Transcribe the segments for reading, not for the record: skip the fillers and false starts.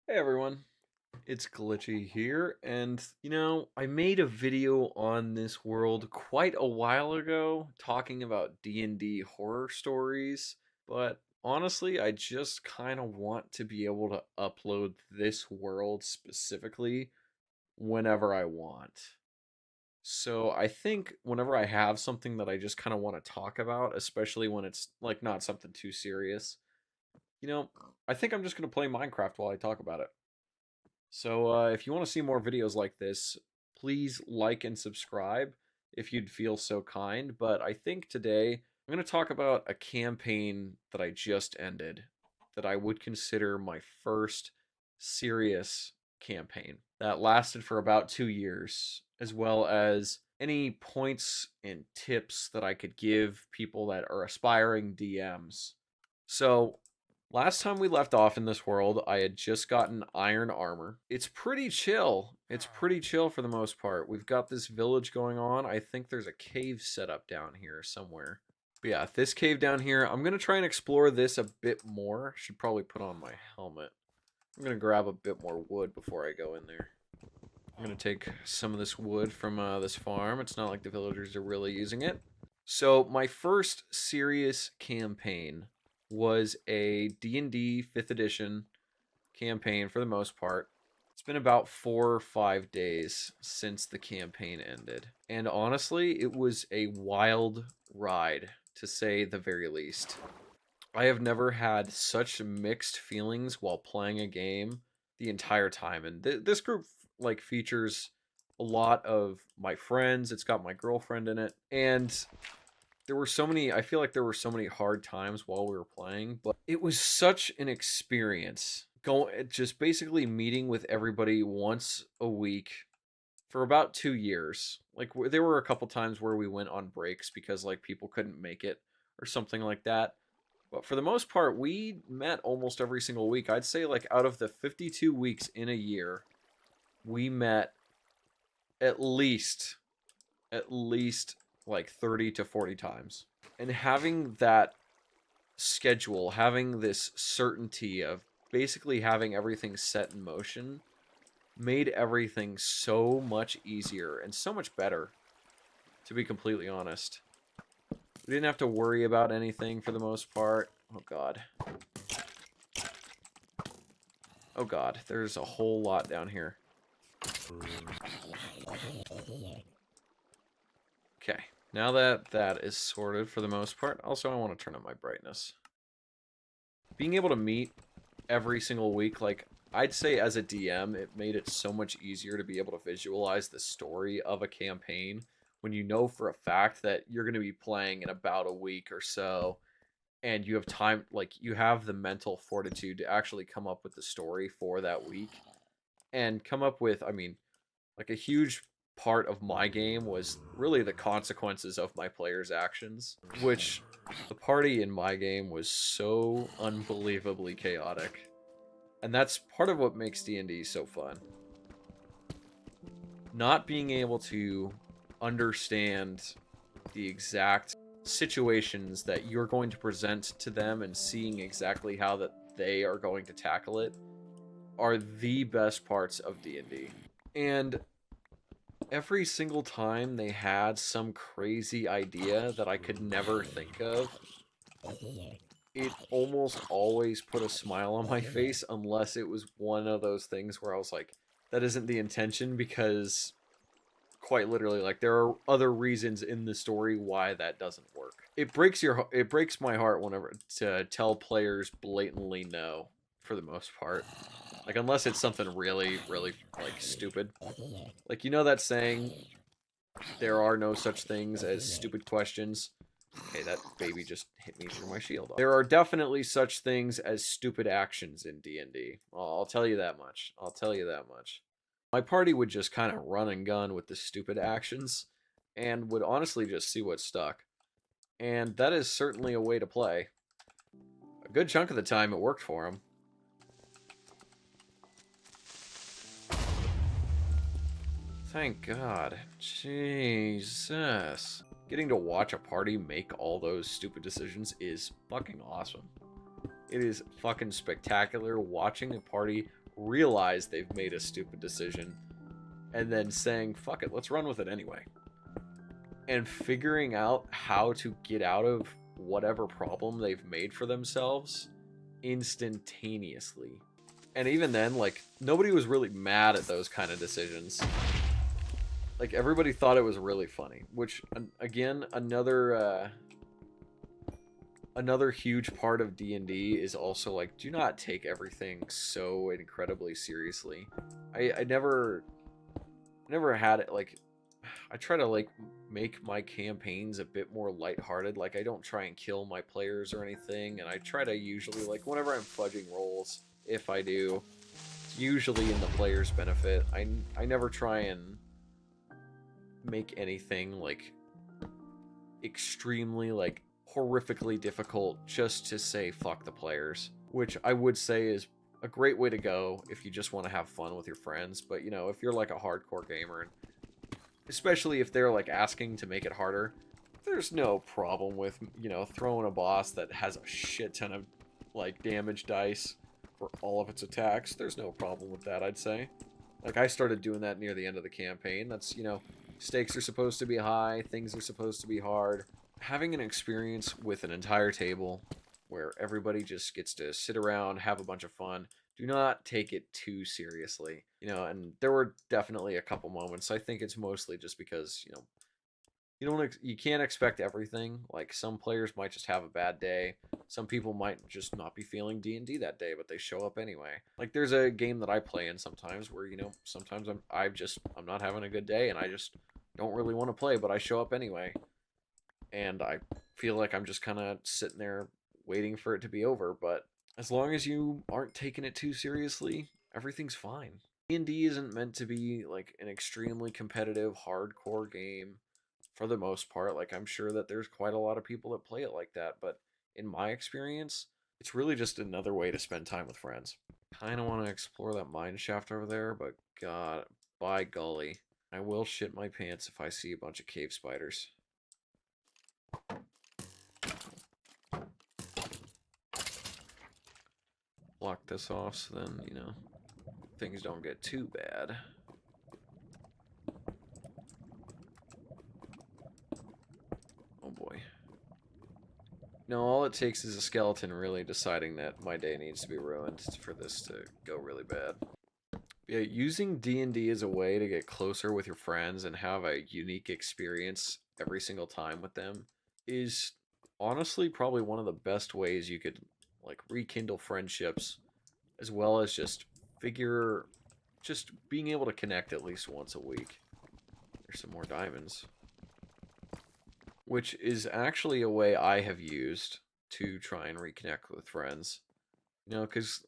Hey everyone, it's Glitchy here, and I made a video on this world quite a while ago talking about D&D horror stories, but honestly, I just kind of want to be able to upload this world specifically whenever I want. So I think whenever I have something that I just kind of want to talk about, especially when it's like not something too serious, you know, I think I'm just going to play Minecraft while I talk about it. So if you want to see more videos like this, please like and subscribe if you'd feel so kind. But I think today I'm going to talk about a campaign that I just ended that I would consider my first serious campaign that lasted for about 2 years, as well as any points and tips that I could give people that are aspiring DMs. So, last time we left off in this world, I had just gotten iron armor. It's pretty chill. It's pretty chill for the most part. We've got this village going on. I think there's a cave set up down here somewhere. But yeah, this cave down here, I'm going to try and explore this a bit more. Should probably put on my helmet. I'm going to grab a bit more wood before I go in there. I'm going to take some of this wood from this farm. It's not like the villagers are really using it. So my first serious campaign was a D&D 5th edition campaign for the most part. It's been about 4 or 5 days since the campaign ended. And honestly, it was a wild ride, to say the very least. I have never had such mixed feelings while playing a game the entire time. And this group like features a lot of my friends. It's got my girlfriend in it. And there were so many, I feel like there were so many hard times while we were playing, but it was such an experience. Just basically meeting with everybody once a week for about 2 years. Like there were a couple times where we went on breaks because like people couldn't make it or something like that. But for the most part, we met almost every single week. I'd say like out of the 52 weeks in a year, we met at least at least like 30 to 40 times. And having that schedule, having this certainty of basically having everything set in motion made everything so much easier and so much better, to be completely honest. We didn't have to worry about anything for the most part. Oh god. Oh god, there's a whole lot down here. Okay, now that that is sorted for the most part, also I want to turn up my brightness. Being able to meet every single week, like, I'd say as a DM, it made it so much easier to be able to visualize the story of a campaign when you know for a fact that you're going to be playing in about a week or so, and you have time, like, you have the mental fortitude to actually come up with the story for that week and come up with, I mean, like a huge part of my game was really the consequences of my players' actions, which the party in my game was so unbelievably chaotic. And that's part of what makes D&D so fun. Not being able to understand the exact situations that you're going to present to them and seeing exactly how that they are going to tackle it are the best parts of D&D. And every single time they had some crazy idea that I could never think of, it almost always put a smile on my face unless it was one of those things where I was like, that isn't the intention, because quite literally, like, there are other reasons in the story why that doesn't work. It breaks my heart whenever to tell players blatantly no, for the most part. Like, unless it's something really, really, like, stupid. Like, you know that saying, there are no such things as stupid questions? Okay, that baby just hit me through my shield. There are definitely such things as stupid actions in D&D. I'll tell you that much. I'll tell you that much. My party would just kind of run and gun with the stupid actions and would honestly just see what stuck. And that is certainly a way to play. A good chunk of the time it worked for them. Thank God. Jesus. Getting to watch a party make all those stupid decisions is fucking awesome. It is fucking spectacular watching a party realize they've made a stupid decision and then saying, fuck it, let's run with it anyway. And figuring out how to get out of whatever problem they've made for themselves instantaneously. And even then, like, nobody was really mad at those kind of decisions. Like, everybody thought it was really funny, which, again, another huge part of D&D is also, like, do not take everything so incredibly seriously. I never had it, like, I try to, like, make my campaigns a bit more lighthearted. Like, I don't try and kill my players or anything, and I try to usually, like, whenever I'm fudging rolls, if I do, it's usually in the player's benefit. I never try and make anything, like, extremely, like, horrifically difficult just to say fuck the players, which I would say is a great way to go if you just want to have fun with your friends. But, you know, if you're like a hardcore gamer, and especially if they're like asking to make it harder, there's no problem with, you know, throwing a boss that has a shit ton of like damage dice for all of its attacks. There's no problem with that, I'd say. Like, I started doing that near the end of the campaign. That's, you know, stakes are supposed to be high, things are supposed to be hard. Having an experience with an entire table where everybody just gets to sit around, have a bunch of fun. Do not take it too seriously. You know, and there were definitely a couple moments. I think it's mostly just because, you know, you can't expect everything. Like, some players might just have a bad day. Some people might just not be feeling D&D that day, but they show up anyway. Like, there's a game that I play in sometimes where, you know, sometimes I'm not having a good day and I just don't really want to play, but I show up anyway. And I feel like I'm just kind of sitting there waiting for it to be over, but as long as you aren't taking it too seriously, everything's fine. D&D isn't meant to be like an extremely competitive, hardcore game for the most part. Like, I'm sure that there's quite a lot of people that play it like that, but in my experience, it's really just another way to spend time with friends. Kind of want to explore that mine shaft over there, but god, by golly, I will shit my pants if I see a bunch of cave spiders. Block this off so then, you know, things don't get too bad. Oh boy. No, all it takes is a skeleton really deciding that my day needs to be ruined for this to go really bad. Yeah, using D&D as a way to get closer with your friends and have a unique experience every single time with them is honestly probably one of the best ways you could like rekindle friendships, as well as just being able to connect at least once a week. There's some more diamonds, which is actually a way I have used to try and reconnect with friends. You know, because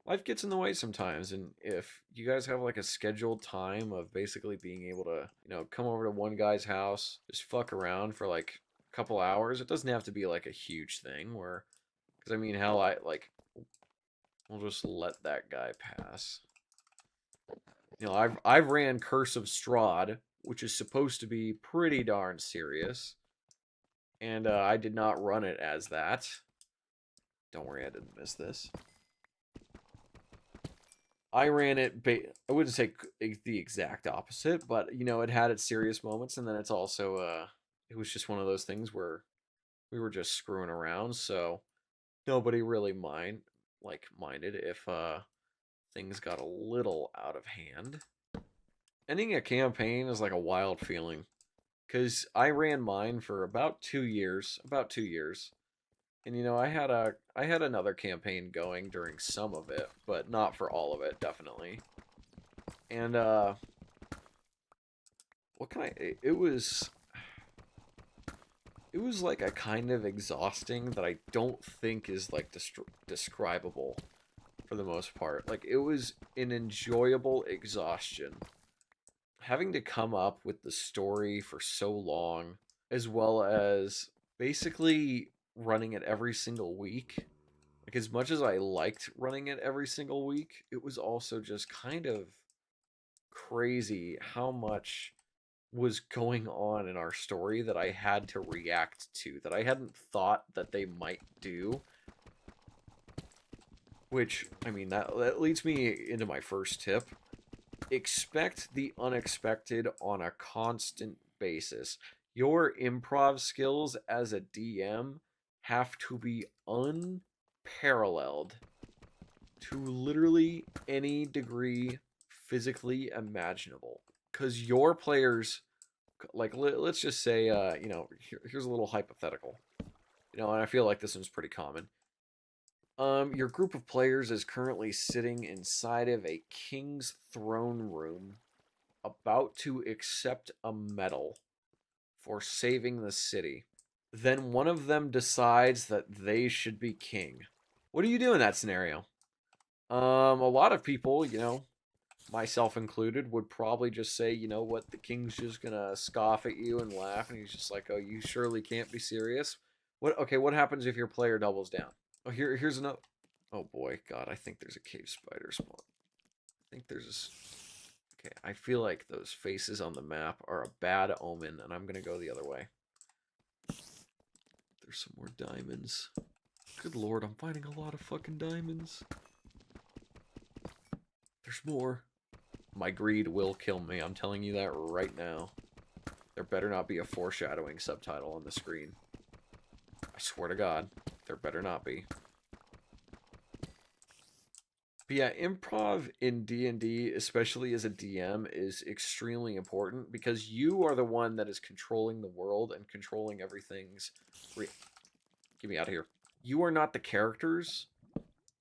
life gets in the way sometimes, and if you guys have like a scheduled time of basically being able to, you know, come over to one guy's house, just fuck around for like a couple hours, it doesn't have to be like a huge thing where, because I mean, hell, we'll just let that guy pass. You know, I've ran Curse of Strahd, which is supposed to be pretty darn serious, and I did not run it as that. Don't worry, I didn't miss this. I ran it, I wouldn't say the exact opposite, but, you know, it had its serious moments, and then it's also, it was just one of those things where we were just screwing around, so nobody really minded if, things got a little out of hand. Ending a campaign is like a wild feeling, because I ran mine for about 2 years, and, you know, I had another campaign going during some of it, but not for all of it, definitely. And it was like a kind of exhausting that I don't think is like describable for the most part. Like, it was an enjoyable exhaustion. Having to come up with the story for so long, as well as basically running it every single week. Like, as much as I liked running it every single week, it was also just kind of crazy how much was going on in our story that I had to react to, that I hadn't thought that they might do. Which, I mean, that leads me into my first tip. Expect the unexpected on a constant basis. Your improv skills as a DM have to be unparalleled to literally any degree physically imaginable. Because your players, like, let's just say, here's a little hypothetical. And I feel like this one's pretty common. Your group of players is currently sitting inside of a king's throne room, about to accept a medal for saving the city. Then one of them decides that they should be king. What do you do in that scenario? A lot of people, myself included, would probably just say, you know what, the king's just gonna scoff at you and laugh, and he's just like, oh, you surely can't be serious. What happens if your player doubles down? Oh, here's another. Oh boy, God, I think there's a cave spider spawn. I think there's okay, I feel like those faces on the map are a bad omen, and I'm gonna go the other way. There's some more diamonds. Good lord, I'm finding a lot of fucking diamonds. There's more. My greed will kill me, I'm telling you that right now. There better not be a foreshadowing subtitle on the screen. I swear to God, there better not be. But yeah, improv in D&D, especially as a DM, is extremely important because you are the one that is controlling the world and controlling everything's... Get me out of here. You are not the characters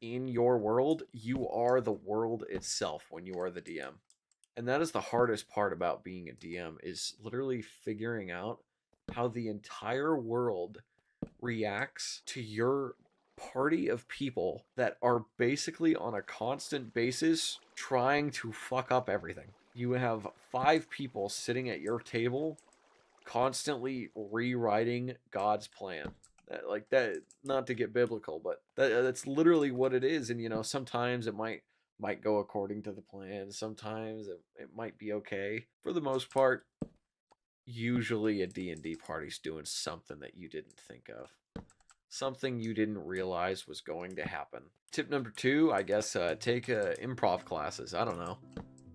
in your world. You are the world itself when you are the DM. And that is the hardest part about being a DM, is literally figuring out how the entire world reacts to your party of people that are basically on a constant basis trying to fuck up everything. You have 5 people sitting at your table constantly rewriting God's plan. Like that, not to get biblical, but that's literally what it is. And sometimes it might go according to the plan. Sometimes it might be okay. For the most part, usually a D&D party's doing something that you didn't think of. Something you didn't realize was going to happen. Tip number 2, I guess, take improv classes. I don't know.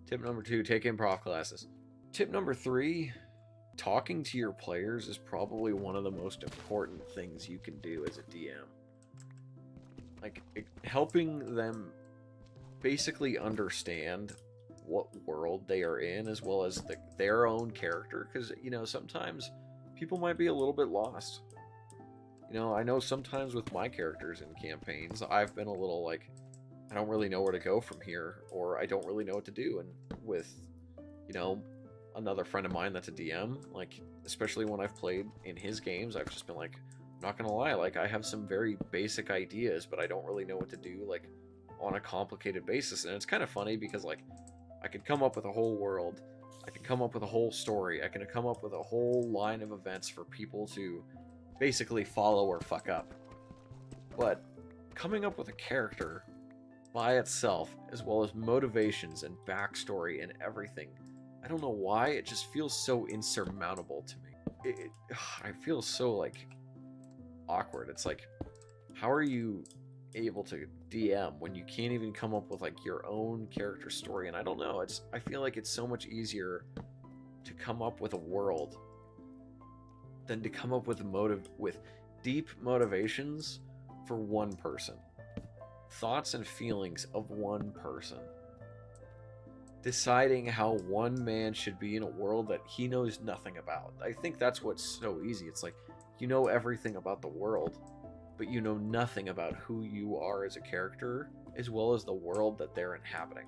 Tip number 2, take improv classes. Tip number 3, talking to your players is probably one of the most important things you can do as a DM. Like, helping them basically understand what world they are in, as well as their own character, because sometimes people might be a little bit lost. I know sometimes with my characters in campaigns, I've been a little like, I don't really know where to go from here, or I don't really know what to do. And with another friend of mine that's a DM, like, especially when I've played in his games, I've just been like, I'm not gonna lie, like, I have some very basic ideas, but I don't really know what to do, like, on a complicated basis. And it's kind of funny because, like, I could come up with a whole world, I could come up with a whole story, I can come up with a whole line of events for people to basically follow or fuck up. But coming up with a character by itself, as well as motivations and backstory and everything, I don't know why, it just feels so insurmountable to me. I feel so, like, awkward. It's like, how are you able to DM when you can't even come up with, like, your own character story? And I don't know, I feel like it's so much easier to come up with a world than to come up with deep motivations for one person. Thoughts and feelings of one person. Deciding how one man should be in a world that he knows nothing about. I think that's what's so easy. It's like, you know everything about the world, but you know nothing about who you are as a character, as well as the world that they're inhabiting.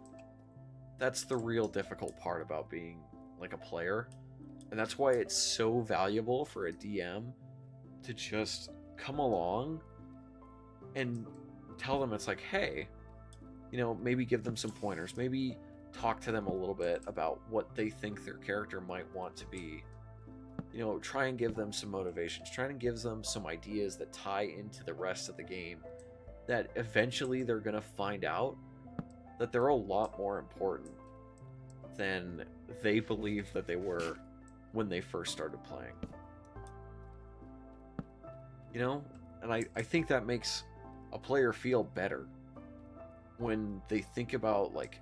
That's the real difficult part about being, like, a player. And that's why it's so valuable for a DM to just come along and tell them, it's like, hey, maybe give them some pointers, maybe talk to them a little bit about what they think their character might want to be. Try and give them some motivations, try and give them some ideas that tie into the rest of the game, that eventually they're going to find out that they're a lot more important than they believe that they were when they first started playing. And I think that makes a player feel better. when they think about like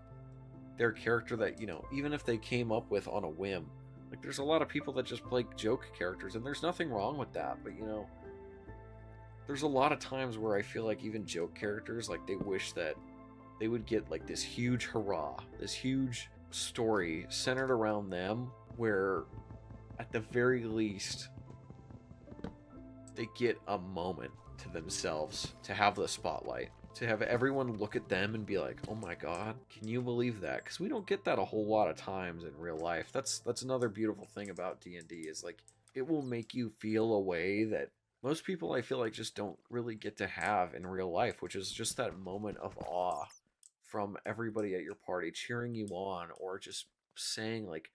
their character that, you know, even if they came up with on a whim. Like there's a lot of people that just play joke characters, and there's nothing wrong with that, but you know, there's a lot of times where I feel like even joke characters, like they wish that they would get like this huge hurrah, this huge story centered around them, where at the very least they get a moment to themselves, to have the spotlight, to have everyone look at them and be like, oh my god, can you believe that? Because we don't get that a whole lot of times in real life. That's another beautiful thing about D&D, is like it will make you feel a way that most people, I feel like, just don't really get to have in real life, which is just that moment of awe from everybody at your party cheering you on, or just saying like,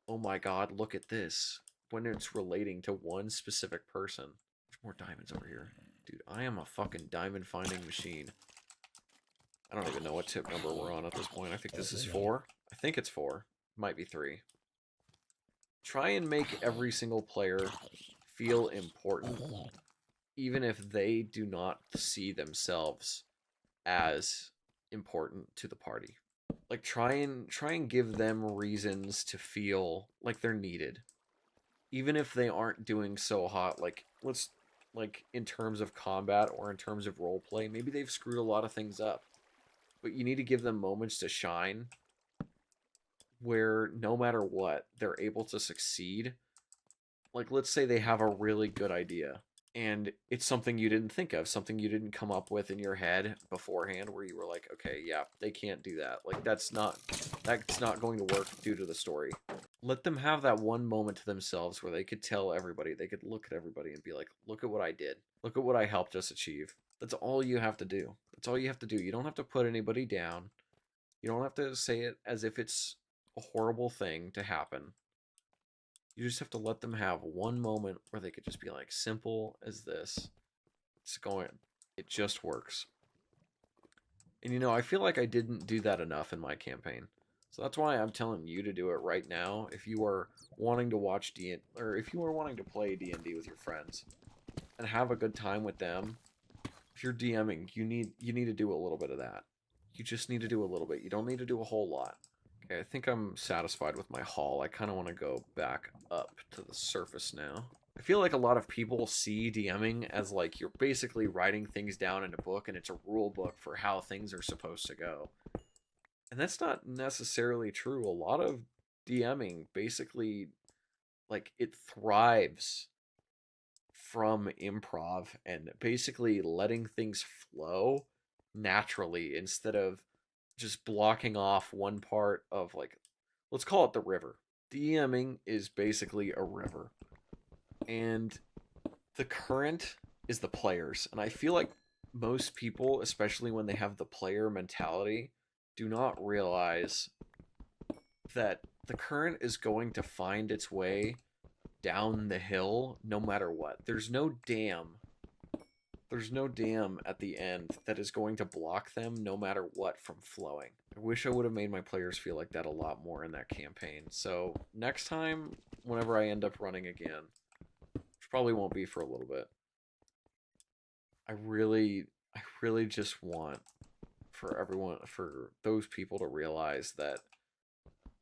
oh my god, look at this, when it's relating to one specific person. There's more diamonds over here. Dude, I am a fucking diamond finding machine. I don't even know what tip number we're on at this point. I think this is 4. I think it's 4. Might be 3. Try and make every single player feel important, even if they do not see themselves as important to the party. Like try and give them reasons to feel like they're needed, even if they aren't doing so hot. Like let's, like in terms of combat or in terms of role play, maybe they've screwed a lot of things up, but you need to give them moments to shine where no matter what, they're able to succeed. Like let's say they have a really good idea and it's something you didn't think of, something you didn't come up with in your head beforehand, where you were like, okay, yeah, they can't do that. Like that's not going to work due to the story. Let them have that one moment to themselves where they could tell everybody, they could look at everybody and be like, look at what I did. Look at what I helped us achieve. That's all you have to do. That's all you have to do. You don't have to put anybody down. You don't have to say it as if it's a horrible thing to happen. You just have to let them have one moment where they could just be like, simple as this. It's going, it just works. And you know, I feel like I didn't do that enough in my campaign. So that's why I'm telling you to do it right now. If you are wanting to watch or if you are wanting to play D&D with your friends and have a good time with them, if you're DMing, you need to do a little bit of that. You just need to do a little bit. You don't need to do a whole lot. Okay, I think I'm satisfied with my haul. I kind of want to go back up to the surface now. I feel like a lot of people see DMing as like you're basically writing things down in a book and it's a rule book for how things are supposed to go. And that's not necessarily true. A lot of DMing basically, like, it thrives from improv and basically letting things flow naturally instead of just blocking off one part of, like, let's call it the river. DMing is basically a river. And the current is the players. And I feel like most people, especially when they have the player mentality, do not realize that the current is going to find its way down the hill no matter what. There's no dam. There's no dam at the end that is going to block them no matter what from flowing. I wish I would have made my players feel like that a lot more in that campaign. So next time, whenever I end up running again, which probably won't be for a little bit, I really just want for those people to realize that,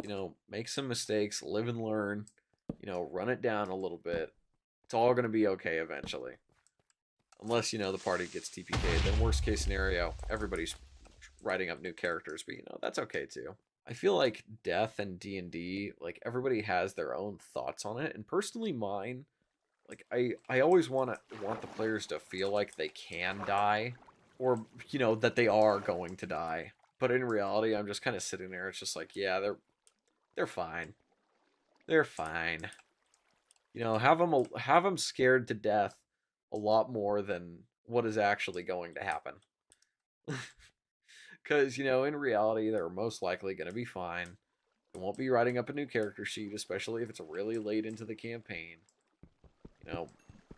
you know, make some mistakes, live and learn, you know, run it down a little bit. It's all going to be okay eventually. Unless, you know, the party gets TPK'd, then worst case scenario, everybody's writing up new characters, but, you know, that's okay too. I feel like death and D&D, like, everybody has their own thoughts on it, and personally mine, like, I always want the players to feel like they can die, or, you know, that they are going to die. But in reality, I'm just kind of sitting there, it's just like, yeah, they're fine. They're fine. You know, have them scared to death a lot more than what is actually going to happen. Because, you know, in reality, they're most likely going to be fine. They won't be writing up a new character sheet, especially if it's really late into the campaign. You know,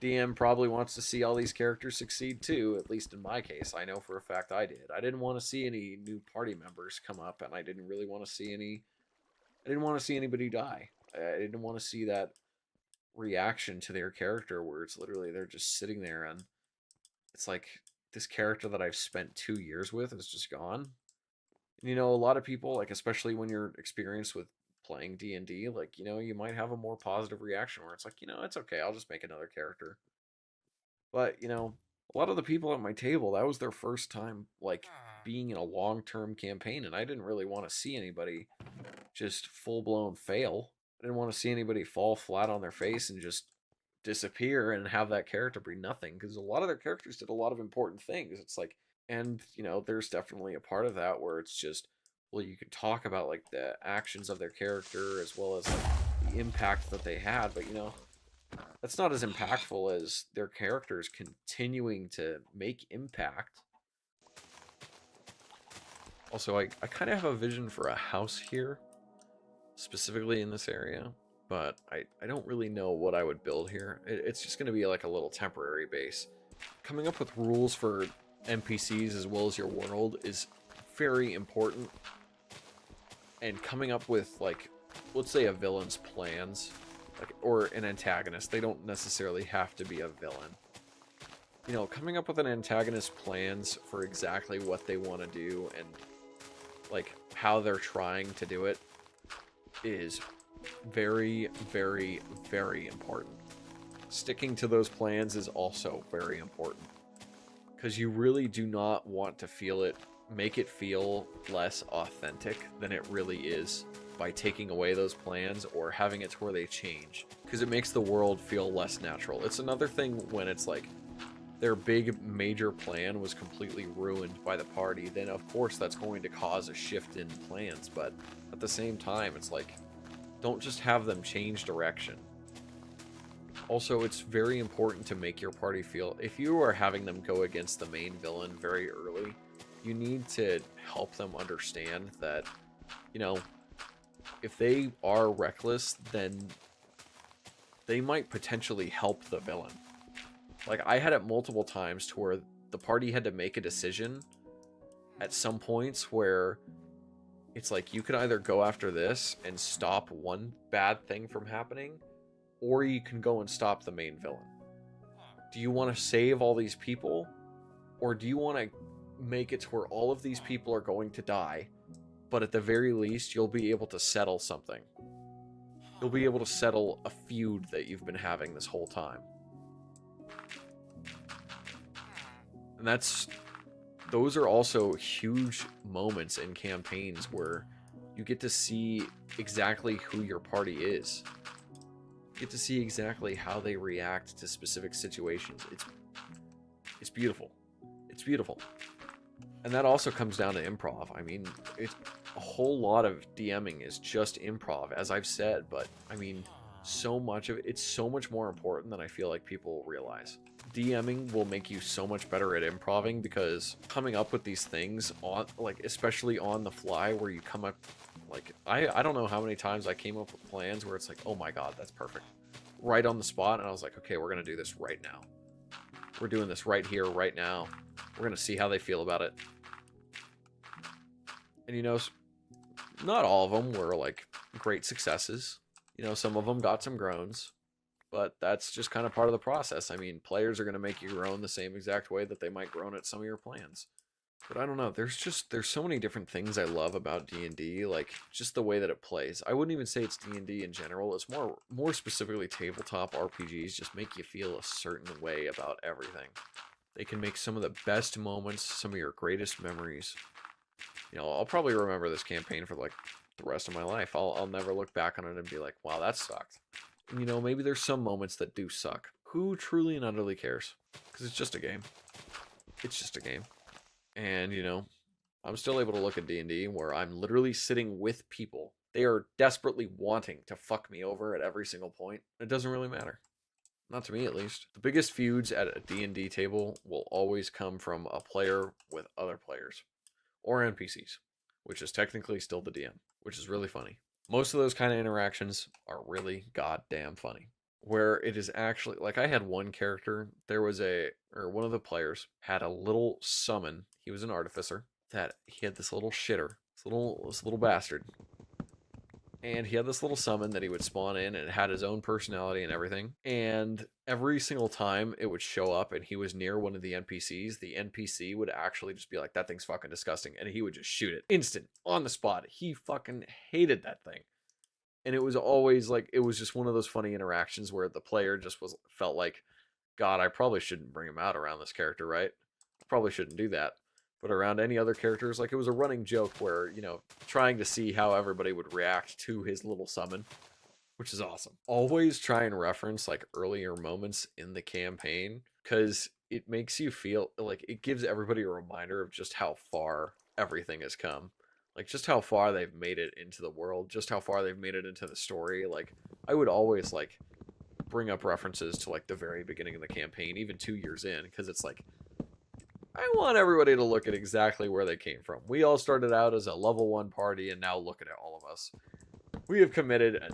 DM probably wants to see all these characters succeed too, at least in my case. I know for a fact I did. I didn't want to see any new party members come up, and I didn't really want to see anybody die. I didn't want to see that reaction to their character where it's literally they're just sitting there and it's like this character that I've spent 2 years with is just gone. And, you know, a lot of people, like, especially when you're experienced with playing D&D, like, you know, you might have a more positive reaction where it's like, you know, it's okay, I'll just make another character. But, you know, a lot of the people at my table, that was their first time, like, being in a long-term campaign, and I didn't really want to see anybody just full-blown fail. I didn't want to see anybody fall flat on their face and just disappear and have that character be nothing, because a lot of their characters did a lot of important things. It's like, and, you know, there's definitely a part of that where it's just, well, you could talk about, like, the actions of their character as well as, like, the impact that they had, but, you know, that's not as impactful as their characters continuing to make impact. Also, I kind of have a vision for a house here, specifically in this area, but I don't really know what I would build here. It's just going to be like a little temporary base. Coming up with rules for NPCs as well as your world is very important. And coming up with, like, let's say a villain's plans, like, or an antagonist. They don't necessarily have to be a villain. You know, coming up with an antagonist's plans for exactly what they want to do and, like, how they're trying to do it is very, very, very important. Sticking to those plans is also very important, because you really do not want to make it feel less authentic than it really is by taking away those plans or having it to where they change, because it makes the world feel less natural. It's another thing when it's like their big major plan was completely ruined by the party, then of course that's going to cause a shift in plans, but at the same time, it's like, don't just have them change direction. Also, it's very important to make your party feel, if you are having them go against the main villain very early, you need to help them understand that, you know, if they are reckless, then they might potentially help the villain. Like, I had it multiple times to where the party had to make a decision at some points where it's like, you could either go after this and stop one bad thing from happening, or you can go and stop the main villain. Do you want to save all these people, or do you want to make it to where all of these people are going to die, but at the very least, you'll be able to settle something? You'll be able to settle a feud that you've been having this whole time. And those are also huge moments in campaigns where you get to see exactly who your party is. You get to see exactly how they react to specific situations. It's beautiful. It's beautiful. And that also comes down to improv. I mean, it's a whole lot of DMing is just improv, as I've said, but I mean, so much of it's so much more important than I feel like people realize. DMing will make you so much better at improving, because coming up with these things on, like, especially on the fly, where you come up, like, I don't know how many times I came up with plans where it's like, oh my god, that's perfect, right on the spot, and I was like, okay, we're gonna do this right now. We're doing this right here, right now. We're gonna see how they feel about it. And, you know, not all of them were like great successes. You know, some of them got some groans. But that's just kind of part of the process. I mean, players are going to make you groan the same exact way that they might groan at some of your plans. But I don't know, there's so many different things I love about D&D, like just the way that it plays. I wouldn't even say it's D&D in general. It's more specifically tabletop RPGs just make you feel a certain way about everything. They can make some of the best moments, some of your greatest memories. You know, I'll probably remember this campaign for like the rest of my life. I'll never look back on it and be like, wow, that sucked. You know, maybe there's some moments that do suck. Who truly and utterly cares? Because it's just a game. It's just a game. And, you know, I'm still able to look at D&D where I'm literally sitting with people. They are desperately wanting to fuck me over at every single point. It doesn't really matter. Not to me, at least. The biggest feuds at a D&D table will always come from a player with other players. Or NPCs. Which is technically still the DM. Which is really funny. Most of those kind of interactions are really goddamn funny. Where it is actually, like, I had one character, one of the players had a little summon. He was an artificer. That he had this little shitter, this little bastard. And he had this little summon that he would spawn in, and it had his own personality and everything. And every single time it would show up and he was near one of the NPCs, the NPC would actually just be like, that thing's fucking disgusting. And he would just shoot it instant on the spot. He fucking hated that thing. And it was always like, it was just one of those funny interactions where the player just felt like, God, I probably shouldn't bring him out around this character, right? Probably shouldn't do that. But around any other characters, like, it was a running joke where, you know, trying to see how everybody would react to his little summon, which is awesome. Always try and reference like earlier moments in the campaign, because it makes you feel like it gives everybody a reminder of just how far everything has come. Like, just how far they've made it into the world, just how far they've made it into the story. Like, I would always like bring up references to like the very beginning of the campaign, even 2 years in, because it's like, I want everybody to look at exactly where they came from. We all started out as a level 1 party, and now look at it, all of us. We have committed an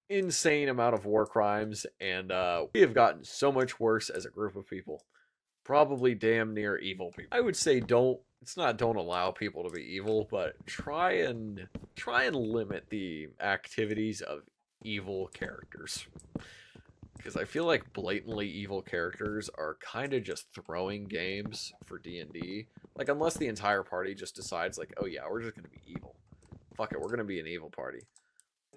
insane amount of war crimes, and we have gotten so much worse as a group of people. Probably damn near evil people. I would say it's not don't allow people to be evil, but try and limit the activities of evil characters. Because I feel like blatantly evil characters are kind of just throwing games for D&D. Like, unless the entire party just decides, like, oh yeah, we're just going to be evil. Fuck it, we're going to be an evil party.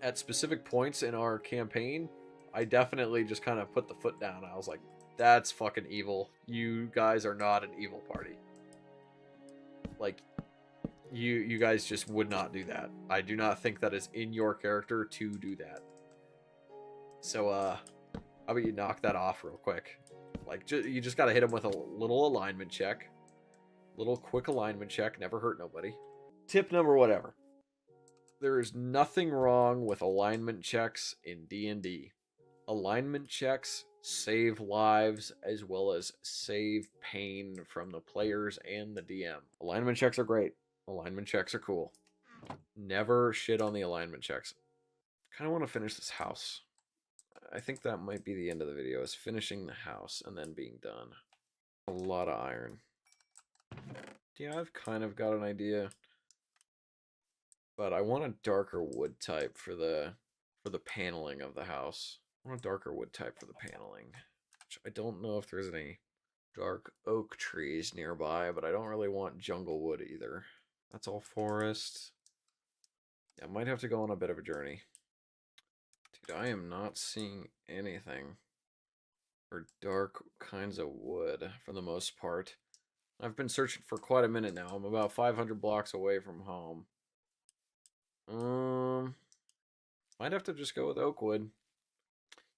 At specific points in our campaign, I definitely just kind of put the foot down. I was like, that's fucking evil. You guys are not an evil party. Like, you guys just would not do that. I do not think that is in your character to do that. So, how about you knock that off real quick? Like, you just gotta hit him with a little alignment check. Little quick alignment check. Never hurt nobody. Tip number whatever. There is nothing wrong with alignment checks in D&D. Alignment checks save lives as well as save pain from the players and the DM. Alignment checks are great. Alignment checks are cool. Never shit on the alignment checks. Kind of want to finish this house. I think that might be the end of the video, is finishing the house and then being done. A lot of iron. Yeah, I've kind of got an idea. But I want a darker wood type for the paneling of the house. I want a darker wood type for the paneling. Which I don't know if there's any dark oak trees nearby, but I don't really want jungle wood either. That's all forest. Yeah, I might have to go on a bit of a journey. Dude, I am not seeing anything for dark kinds of wood for the most part. I've been searching for quite a minute now. I'm about 500 blocks away from home. Might have to just go with oak wood.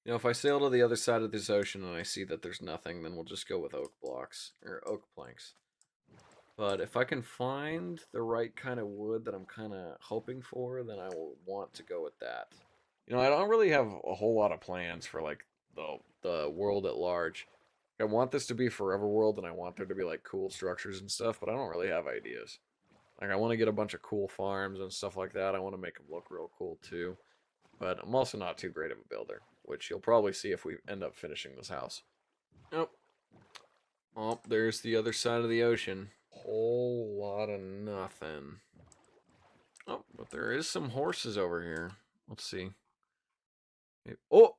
You know, if I sail to the other side of this ocean and I see that there's nothing, then we'll just go with oak blocks, or oak planks. But if I can find the right kind of wood that I'm kind of hoping for, then I will want to go with that. You know, I don't really have a whole lot of plans for, like, the world at large. I want this to be Forever World, and I want there to be, like, cool structures and stuff, but I don't really have ideas. Like, I want to get a bunch of cool farms and stuff like that. I want to make them look real cool, too. But I'm also not too great of a builder, which you'll probably see if we end up finishing this house. Nope. Oh, there's the other side of the ocean. Whole lot of nothing. Oh, but there is some horses over here. Let's see. Oh!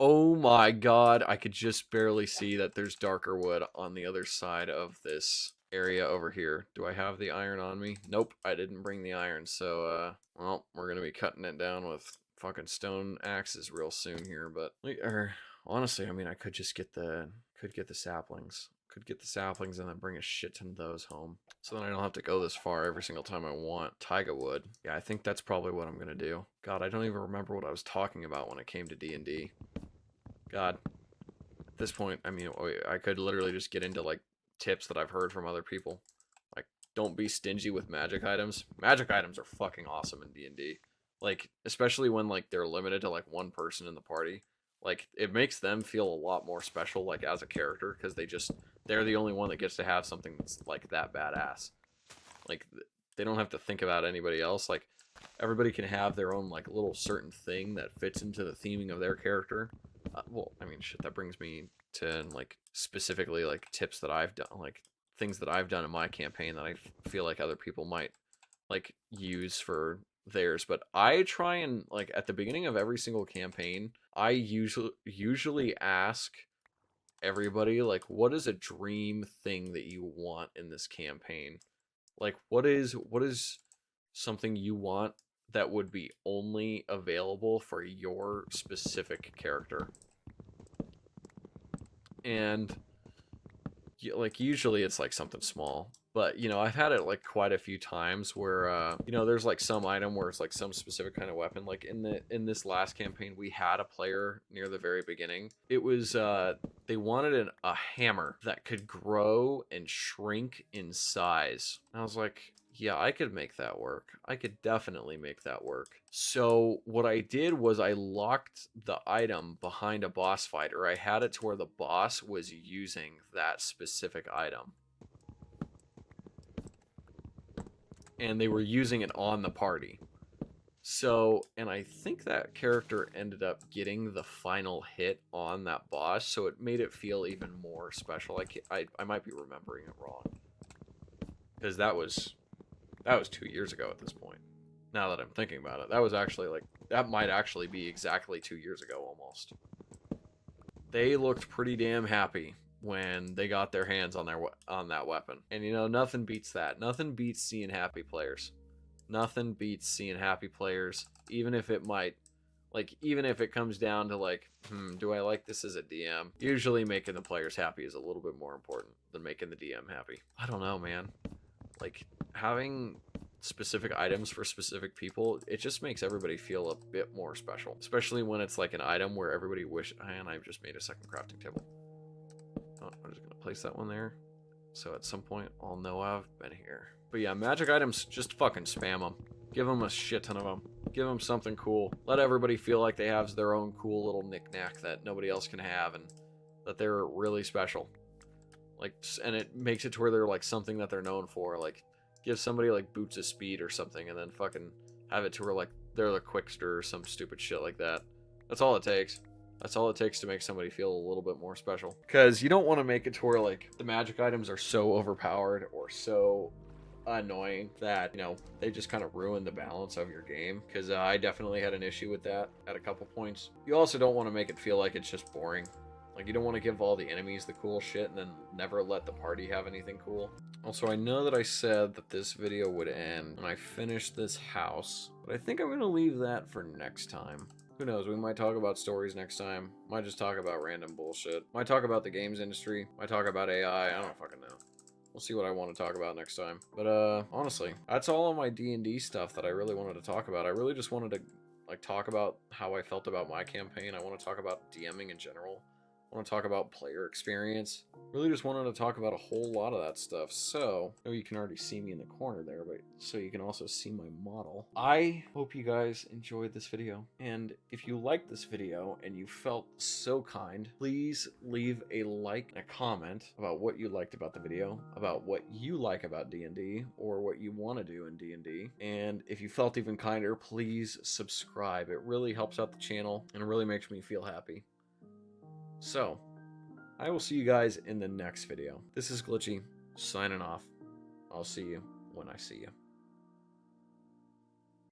Oh my god, I could just barely see that there's darker wood on the other side of this area over here. Do I have the iron on me? Nope, I didn't bring the iron, so, well, we're gonna be cutting it down with fucking stone axes real soon here, but, honestly, I mean, I could just get the saplings. Could get the saplings and then bring a shit ton of those home. So then I don't have to go this far every single time I want taiga wood. Yeah, I think that's probably what I'm gonna do. God, I don't even remember what I was talking about when it came to D&D. God. At this point, I mean, I could literally just get into, like, tips that I've heard from other people. Like, don't be stingy with magic items. Magic items are fucking awesome in D&D. Like, especially when, like, they're limited to, like, one person in the party. Like, it makes them feel a lot more special, like, as a character, because they're the only one that gets to have something that's, like, that badass. Like, they don't have to think about anybody else. Like, everybody can have their own, like, little certain thing that fits into the theming of their character. Well, I mean, shit, that brings me to, like, specifically, like, tips that I've done, like, things that I've done in my campaign that I feel like other people might, like, use for theirs, but I try and, like, at the beginning of every single campaign, I usually ask everybody, like, what is a dream thing that you want in this campaign? Like, what is something you want that would be only available for your specific character? And like, usually it's like something small, but I've had it like quite a few times where there's like some item where it's like some specific kind of weapon. Like in this last campaign, we had a player near the very beginning. It was they wanted a hammer that could grow and shrink in size. And I was like, yeah, I could make that work. I could definitely make that work. So what I did was I locked the item behind a boss fight, or I had it to where the boss was using that specific item. And they were using it on the party. So, and I think that character ended up getting the final hit on that boss, so it made it feel even more special. I might be remembering it wrong. Because that was 2 years ago at this point. Now that I'm thinking about it, that was actually like, that might actually be exactly 2 years ago almost. They looked pretty damn happy when they got their hands on that weapon. And nothing beats that. Nothing beats seeing happy players. Nothing beats seeing happy players, even if it comes down to like, do I like this as a DM? Usually making the players happy is a little bit more important than making the DM happy. I don't know, man. Like, having specific items for specific people, it just makes everybody feel a bit more special. Especially when it's like an item where everybody and I've just made a second crafting table. Oh, I'm just going to place that one there. So at some point, I'll know I've been here. But yeah, magic items, just fucking spam them. Give them a shit ton of them. Give them something cool. Let everybody feel like they have their own cool little knick-knack that nobody else can have, and that they're really special. Like, and it makes it to where they're like something that they're known for. Like, give somebody like boots of speed or something, and then fucking have it to where like they're the quickster or some stupid shit like that. That's all it takes. That's all it takes to make somebody feel a little bit more special. Because you don't want to make it to where like the magic items are so overpowered or so annoying that they just kind of ruin the balance of your game. Because I definitely had an issue with that at a couple points. You also don't want to make it feel like it's just boring. Like, you don't want to give all the enemies the cool shit and then never let the party have anything cool. Also, I know that I said that this video would end when I finish this house, but I think I'm going to leave that for next time. Who knows, we might talk about stories next time. Might just talk about random bullshit. Might talk about the games industry. Might talk about AI. I don't fucking know. We'll see what I want to talk about next time. But honestly, that's all of my D&D stuff that I really wanted to talk about. I really just wanted to like talk about how I felt about my campaign. I want to talk about DMing in general. I want to talk about player experience. Really just wanted to talk about a whole lot of that stuff. So, I know you can already see me in the corner there, but so you can also see my model. I hope you guys enjoyed this video. And if you liked this video and you felt so kind, please leave a like and a comment about what you liked about the video, about what you like about D&D, or what you want to do in D&D. And if you felt even kinder, please subscribe. It really helps out the channel and it really makes me feel happy. So, I will see you guys in the next video. This is Glitchy, signing off. I'll see you when I see you.